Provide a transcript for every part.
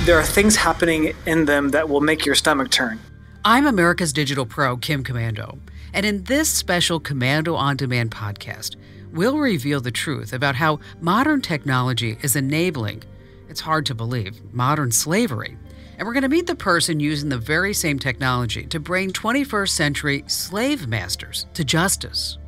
There are things happening in them that will make your stomach turn. I'm America's digital pro, Kim Komando, and in this special Komando On Demand podcast, we'll reveal the truth about how modern technology is enabling, it's hard to believe, modern slavery. And we're going to meet the person using the very same technology to bring 21st century slave masters to justice.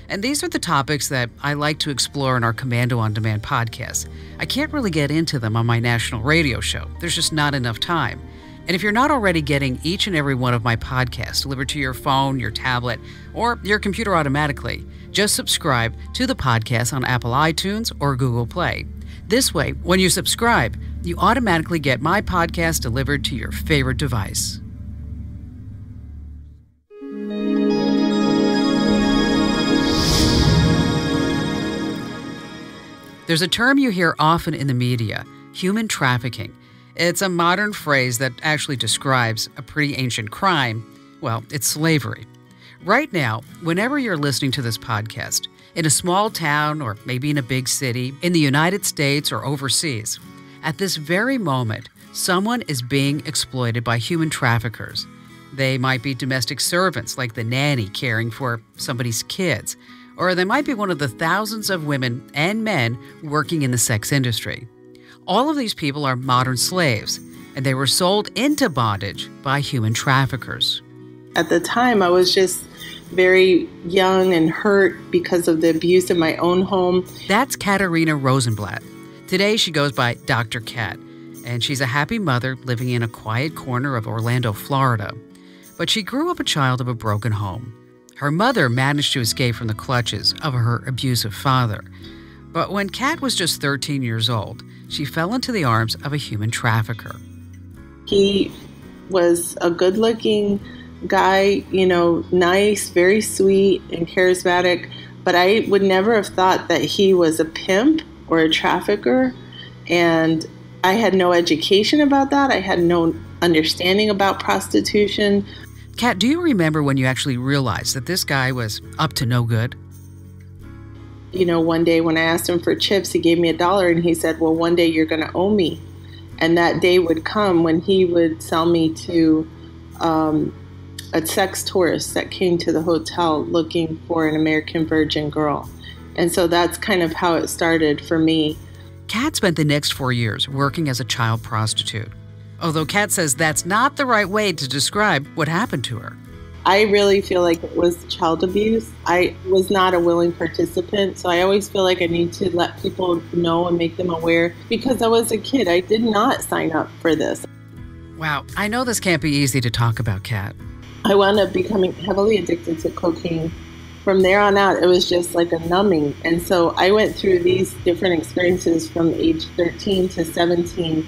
And these are the topics that I like to explore in our Komando On Demand podcast. I can't really get into them on my national radio show. There's just not enough time. And if you're not already getting each and every one of my podcasts delivered to your phone, your tablet, or your computer automatically, just subscribe to the podcast on Apple iTunes or Google Play. This way, when you subscribe, you automatically get my podcast delivered to your favorite device. There's a term you hear often in the media, human trafficking. It's a modern phrase that actually describes a pretty ancient crime. Well, it's slavery. Right now, whenever you're listening to this podcast, in a small town or maybe in a big city, in the United States or overseas, at this very moment, someone is being exploited by human traffickers. They might be domestic servants like the nanny caring for somebody's kids, or they might be one of the thousands of women and men working in the sex industry. All of these people are modern slaves, and they were sold into bondage by human traffickers. At the time, I was just very young and hurt because of the abuse in my own home. That's Katarina Rosenblatt. Today, she goes by Dr. Kat, and she's a happy mother living in a quiet corner of Orlando, Florida. But she grew up a child of a broken home. Her mother managed to escape from the clutches of her abusive father. But when Kat was just 13 years old, she fell into the arms of a human trafficker. He was a good-looking guy, nice, very sweet and charismatic, but I would never have thought that he was a pimp or a trafficker, and I had no education about that. I had no understanding about prostitution. Kat, do you remember when you actually realized that this guy was up to no good? One day when I asked him for chips, he gave me $1 and he said, well, one day you're going to owe me. And that day would come when he would sell me to a sex tourist that came to the hotel looking for an American virgin girl. And so that's kind of how it started for me. Kat spent the next 4 years working as a child prostitute. Although Kat says that's not the right way to describe what happened to her. I really feel like it was child abuse. I was not a willing participant, so I always feel like I need to let people know and make them aware. Because I was a kid, I did not sign up for this. Wow, I know this can't be easy to talk about, Kat. I wound up becoming heavily addicted to cocaine. From there on out, it was just like a numbing. And so I went through these different experiences from age 13 to 17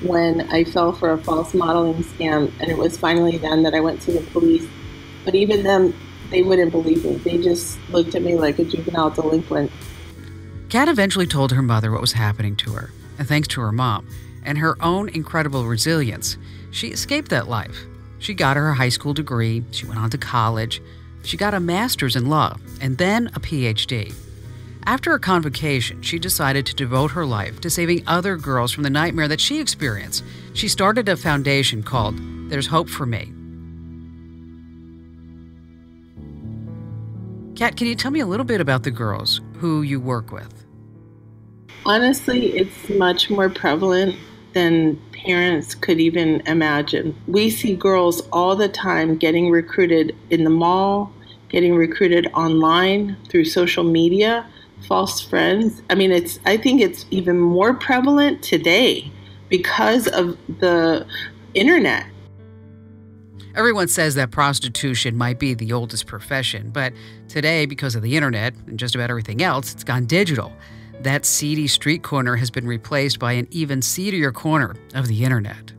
when I fell for a false modeling scam. And it was finally then that I went to the police. But even then, they wouldn't believe me. They just looked at me like a juvenile delinquent. Kat eventually told her mother what was happening to her. And thanks to her mom and her own incredible resilience, she escaped that life. She got her high school degree, she went on to college, she got a master's in law, and then a PhD. After a convocation, she decided to devote her life to saving other girls from the nightmare that she experienced. She started a foundation called There's Hope for Me. Kat, can you tell me a little bit about the girls who you work with? Honestly, it's much more prevalent than parents could even imagine. We see girls all the time getting recruited in the mall, getting recruited online through social media, false friends. I think it's even more prevalent today because of the internet. Everyone says that prostitution might be the oldest profession, but today, because of the internet and just about everything else, it's gone digital. That seedy street corner has been replaced by an even seedier corner of the internet.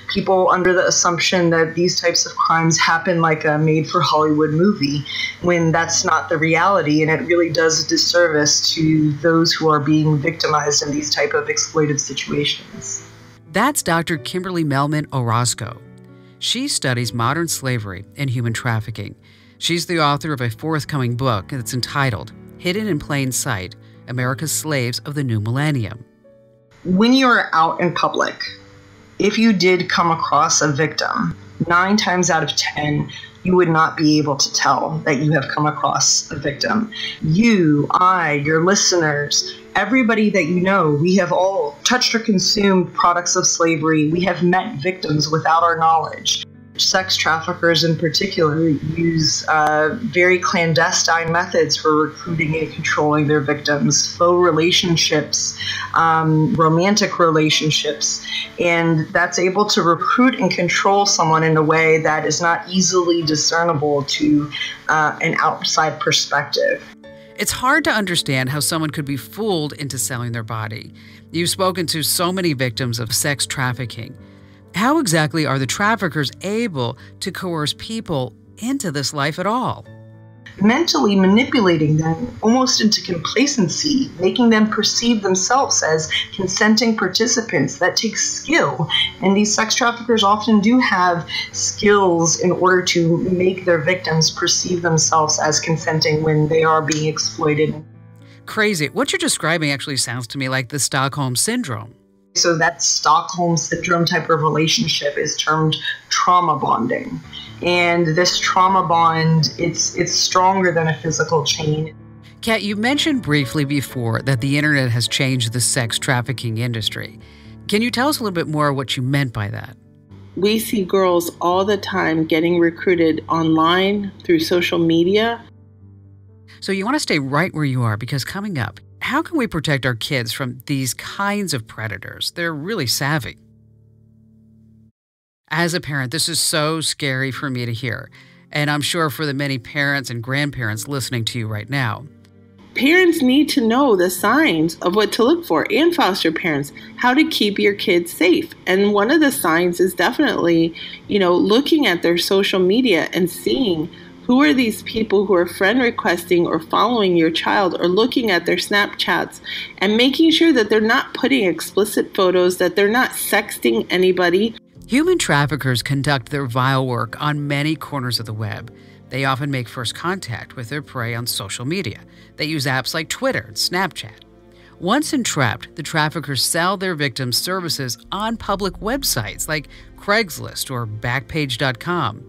People under the assumption that these types of crimes happen like a made-for-Hollywood movie, when that's not the reality, and it really does a disservice to those who are being victimized in these type of exploitive situations. That's Dr. Kimberly Melman Orozco. She studies modern slavery and human trafficking. She's the author of a forthcoming book that's entitled Hidden in Plain Sight, America's Slaves of the New Millennium. When you're out in public If you did come across a victim, 9 times out of 10, you would not be able to tell that you have come across a victim. You, I, your listeners, everybody that you know, we have all touched or consumed products of slavery. We have met victims without our knowledge. Sex traffickers in particular use very clandestine methods for recruiting and controlling their victims, faux relationships, romantic relationships, and that's able to recruit and control someone in a way that is not easily discernible to an outside perspective. It's hard to understand how someone could be fooled into selling their body. You've spoken to so many victims of sex trafficking. How exactly are the traffickers able to coerce people into this life at all? Mentally manipulating them almost into complacency, making them perceive themselves as consenting participants. That takes skill. And these sex traffickers often do have skills in order to make their victims perceive themselves as consenting when they are being exploited. Crazy. What you're describing actually sounds to me like the Stockholm Syndrome. So that Stockholm Syndrome type of relationship is termed trauma bonding. And this trauma bond, it's stronger than a physical chain. Kat, you mentioned briefly before that the internet has changed the sex trafficking industry. Can you tell us a little bit more what you meant by that? We see girls all the time getting recruited online through social media. So you want to stay right where you are, because coming up, how can we protect our kids from these kinds of predators? They're really savvy. As a parent, this is so scary for me to hear, and I'm sure for the many parents and grandparents listening to you right now. Parents need to know the signs of what to look for, and foster parents, how to keep your kids safe. And one of the signs is definitely, looking at their social media and seeing who are these people who are friend requesting or following your child, or looking at their Snapchats and making sure that they're not putting explicit photos, that they're not sexting anybody. Human traffickers conduct their vile work on many corners of the web. They often make first contact with their prey on social media. They use apps like Twitter and Snapchat. Once entrapped, the traffickers sell their victims services on public websites like Craigslist or Backpage.com.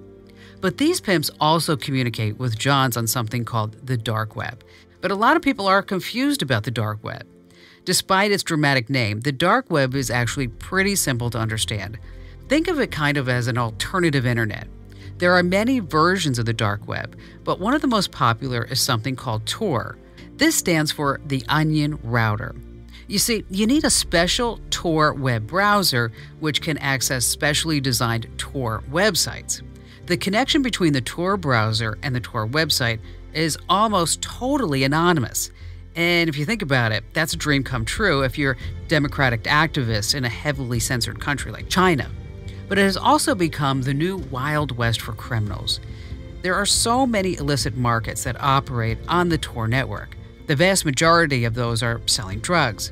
But these pimps also communicate with Johns on something called the dark web. But a lot of people are confused about the dark web. Despite its dramatic name, the dark web is actually pretty simple to understand. Think of it kind of as an alternative internet. There are many versions of the dark web, but one of the most popular is something called Tor. This stands for the Onion Router. You see, you need a special Tor web browser which can access specially designed Tor websites. The connection between the Tor browser and the Tor website is almost totally anonymous. And if you think about it, that's a dream come true if you're democratic activists in a heavily censored country like China. But it has also become the new Wild West for criminals. There are so many illicit markets that operate on the Tor network. The vast majority of those are selling drugs.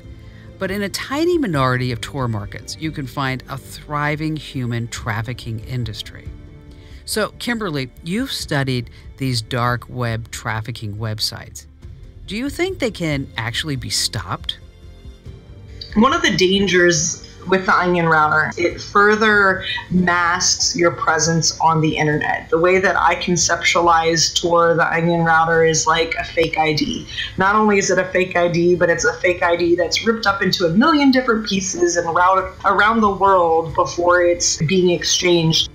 But in a tiny minority of Tor markets, you can find a thriving human trafficking industry. So, Kimberly, you've studied these dark web trafficking websites. Do you think they can actually be stopped? One of the dangers with the Onion Router, it further masks your presence on the internet. The way that I conceptualize Tor, the Onion Router, is like a fake ID. Not only is it a fake ID, but it's a fake ID that's ripped up into a million different pieces and routed around the world before it's being exchanged.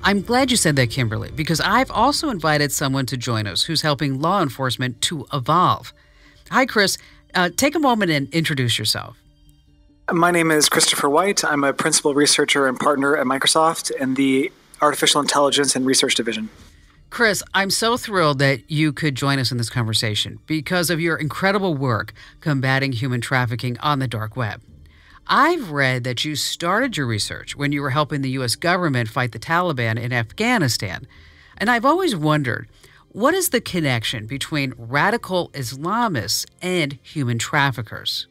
I'm glad you said that, Kimberly, because I've also invited someone to join us who's helping law enforcement to evolve. Hi, Chris. Take a moment and introduce yourself. My name is Christopher White. I'm a principal researcher and partner at Microsoft in the Artificial Intelligence and Research Division. Chris, I'm so thrilled that you could join us in this conversation because of your incredible work combating human trafficking on the dark web. I've read that you started your research when you were helping the U.S. government fight the Taliban in Afghanistan. And I've always wondered, what is the connection between radical Islamists and human traffickers?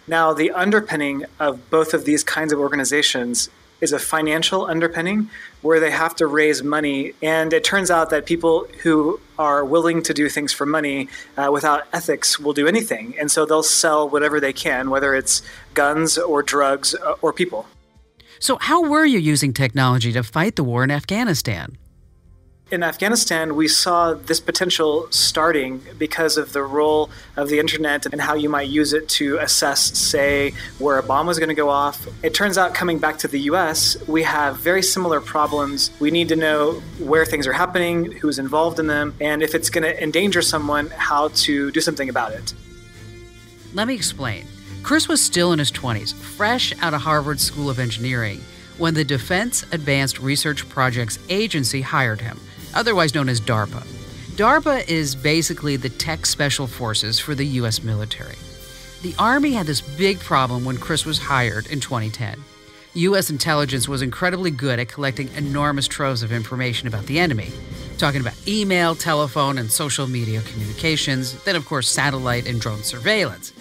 Now, the underpinning of both of these kinds of organizations is a financial underpinning where they have to raise money. And it turns out that people who are willing to do things for money without ethics will do anything. And so they'll sell whatever they can, whether it's guns or drugs or people. So how were you using technology to fight the war in Afghanistan? In Afghanistan, we saw this potential starting because of the role of the internet and how you might use it to assess, say, where a bomb was going to go off. It turns out, coming back to the US, we have very similar problems. We need to know where things are happening, who's involved in them, and if it's going to endanger someone, how to do something about it. Let me explain. Chris was still in his 20s, fresh out of Harvard School of Engineering, when the Defense Advanced Research Projects Agency hired him, otherwise known as DARPA. DARPA is basically the tech special forces for the U.S. military. The Army had this big problem when Chris was hired in 2010. U.S. intelligence was incredibly good at collecting enormous troves of information about the enemy, talking about email, telephone, and social media communications, then of course satellite and drone surveillance,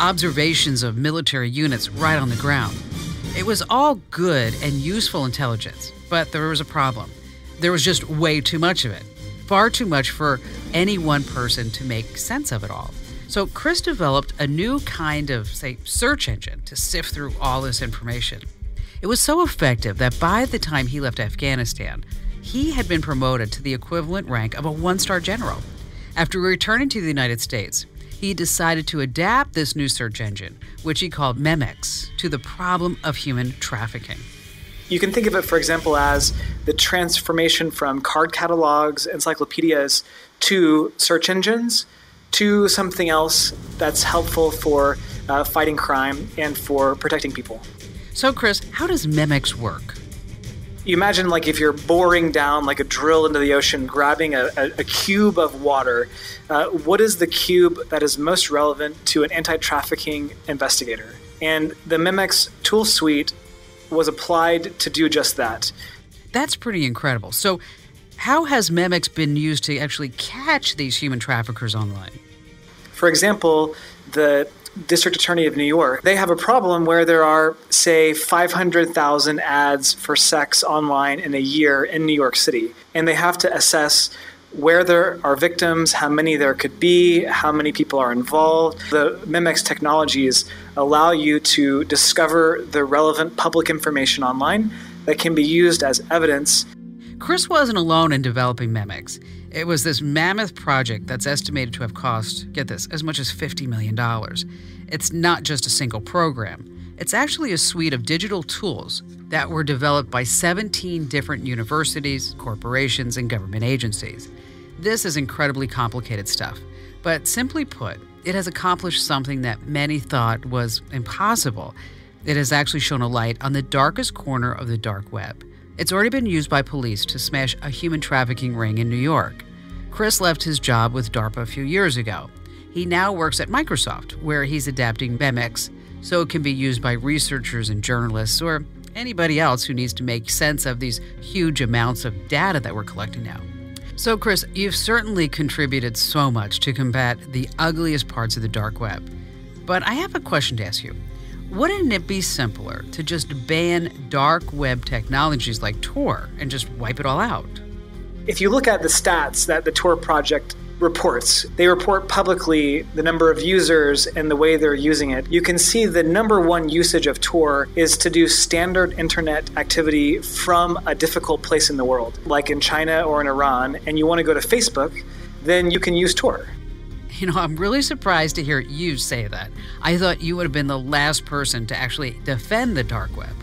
observations of military units right on the ground. It was all good and useful intelligence, but there was a problem. There was just way too much of it. Far too much for any one person to make sense of it all. So Chris developed a new kind of, say, search engine to sift through all this information. It was so effective that by the time he left Afghanistan, he had been promoted to the equivalent rank of a one-star general. After returning to the United States, he decided to adapt this new search engine, which he called Memex, to the problem of human trafficking. You can think of it, for example, as the transformation from card catalogs, encyclopedias, to search engines, to something else that's helpful for fighting crime and for protecting people. So, Chris, how does Memex work? You imagine like if you're boring down like a drill into the ocean, grabbing a cube of water, what is the cube that is most relevant to an anti-trafficking investigator? And the Memex tool suite was applied to do just that. That's pretty incredible. So how has Memex been used to actually catch these human traffickers online? For example, the District Attorney of New York, they have a problem where there are, say, 500,000 ads for sex online in a year in New York City. And they have to assess where there are victims, how many there could be, how many people are involved. The Memex technologies allow you to discover the relevant public information online that can be used as evidence. Chris wasn't alone in developing Memex. It was this mammoth project that's estimated to have cost, get this, as much as $50 million. It's not just a single program. It's actually a suite of digital tools that were developed by 17 different universities, corporations, and government agencies. This is incredibly complicated stuff, but simply put, it has accomplished something that many thought was impossible. It has actually shone a light on the darkest corner of the dark web. It's already been used by police to smash a human trafficking ring in New York. Chris left his job with DARPA a few years ago. He now works at Microsoft, where he's adapting Memex so it can be used by researchers and journalists or anybody else who needs to make sense of these huge amounts of data that we're collecting now. So, Chris, you've certainly contributed so much to combat the ugliest parts of the dark web. But I have a question to ask you. Wouldn't it be simpler to just ban dark web technologies like Tor and just wipe it all out? If you look at the stats that the Tor project reports, they report publicly the number of users and the way they're using it. You can see the number one usage of Tor is to do standard internet activity from a difficult place in the world, like in China or in Iran, and you want to go to Facebook, then you can use Tor. You know, I'm really surprised to hear you say that. I thought you would have been the last person to actually defend the dark web.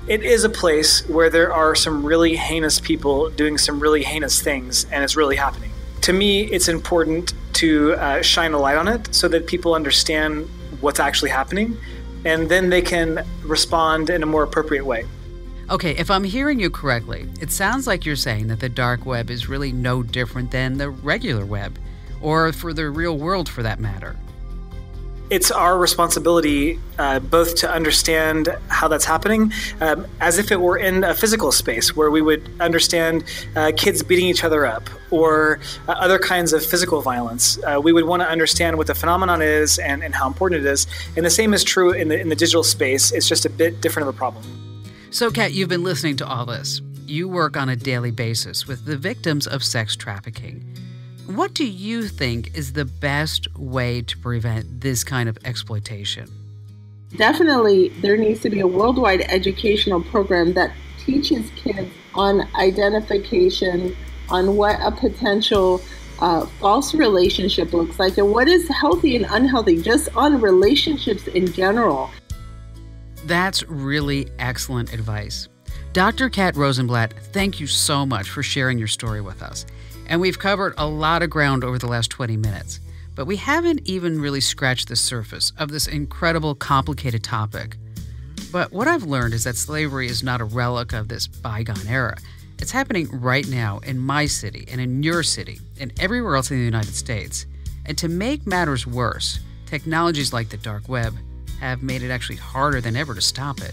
It is a place where there are some really heinous people doing some really heinous things, and it's really happening. To me, it's important to shine a light on it so that people understand what's actually happening, and then they can respond in a more appropriate way. Okay, if I'm hearing you correctly, it sounds like you're saying that the dark web is really no different than the regular web, or for the real world for that matter. It's our responsibility both to understand how that's happening as if it were in a physical space where we would understand kids beating each other up or other kinds of physical violence. We would want to understand what the phenomenon is and how important it is. And the same is true in the digital space. It's just a bit different of a problem. So, Kat, you've been listening to all this. You work on a daily basis with the victims of sex trafficking. What do you think is the best way to prevent this kind of exploitation? Definitely, there needs to be a worldwide educational program that teaches kids on identification, on what a potential false relationship looks like, and what is healthy and unhealthy, just on relationships in general. That's really excellent advice. Dr. Kat Rosenblatt, thank you so much for sharing your story with us. And we've covered a lot of ground over the last 20 minutes, but we haven't even really scratched the surface of this incredible, complicated topic. But what I've learned is that slavery is not a relic of this bygone era. It's happening right now in my city and in your city and everywhere else in the United States. And to make matters worse, technologies like the dark web have made it actually harder than ever to stop it.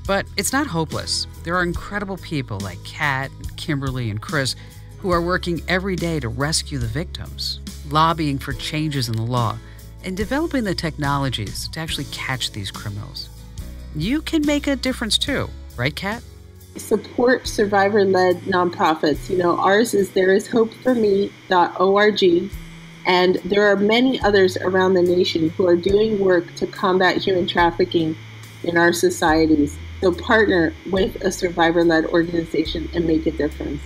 But it's not hopeless. There are incredible people like Kat, Kimberly, and Chris who are working every day to rescue the victims, lobbying for changes in the law, and developing the technologies to actually catch these criminals. You can make a difference too, right, Kat? Support survivor-led nonprofits. Ours is thereishopeforme.org. And there are many others around the nation who are doing work to combat human trafficking in our societies. So partner with a survivor-led organization and make a difference.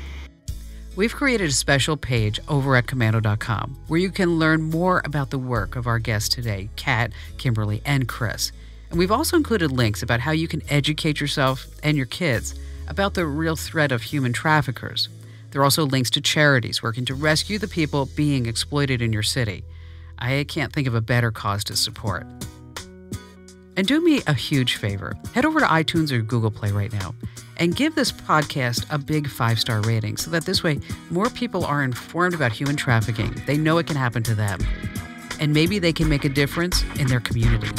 We've created a special page over at Komando.com where you can learn more about the work of our guests today, Kat, Kimberly, and Chris. And we've also included links about how you can educate yourself and your kids about the real threat of human traffickers. There are also links to charities working to rescue the people being exploited in your city. I can't think of a better cause to support. And do me a huge favor. Head over to iTunes or Google Play right now and give this podcast a big 5-star rating so that this way more people are informed about human trafficking. They know it can happen to them. And maybe they can make a difference in their communities.